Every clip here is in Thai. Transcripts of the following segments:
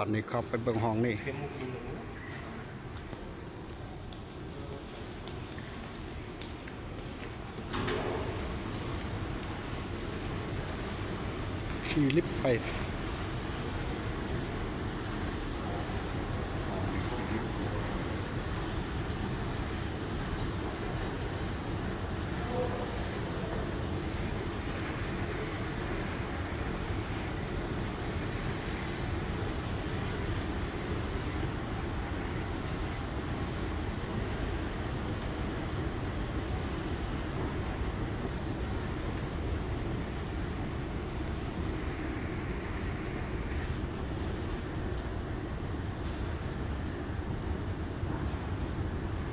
ตอนนี้เข้าไปเบิ่งห้องนี่ขี่ลิฟต์ไป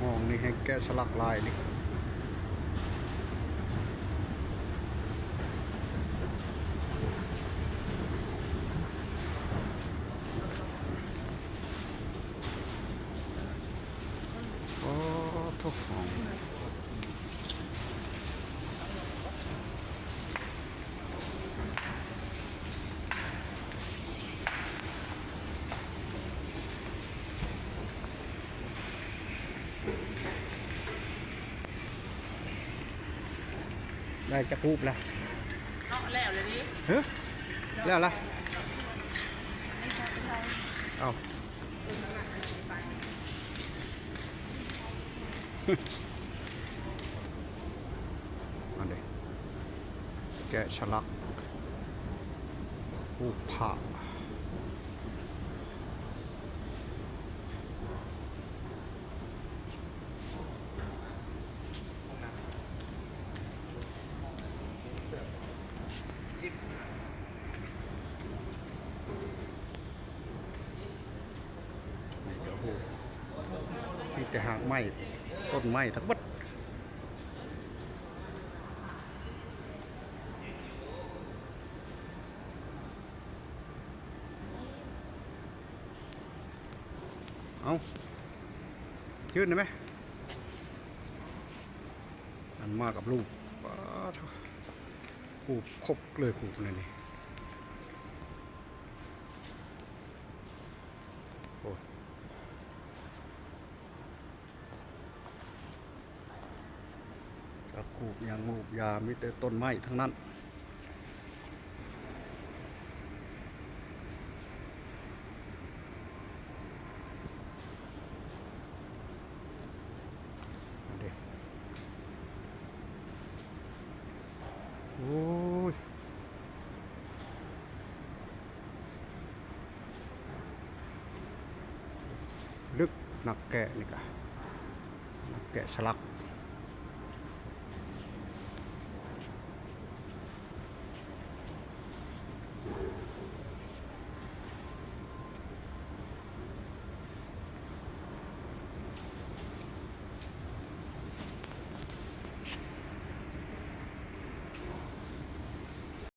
ห้องนี้ให้แกะสลักลายนี่โอ้ทุกห้องได้จะคูบแล้วแล้วเลยดิเฮ้ยแล้วล่ะเอามาเลยแกะสลักผูกผ้ามีแต่หางไม้ต้นไม้ทั้งหมดเอายืดได้ไหมอันมากับลูกขูบครบเลยขูบเลยนี่โอ้กับขูบยางขูบยามีแต่ต้นไม้ทั้งนั้นโอ้ยลึกหนักแกะนี่กะหนักแกะสลัก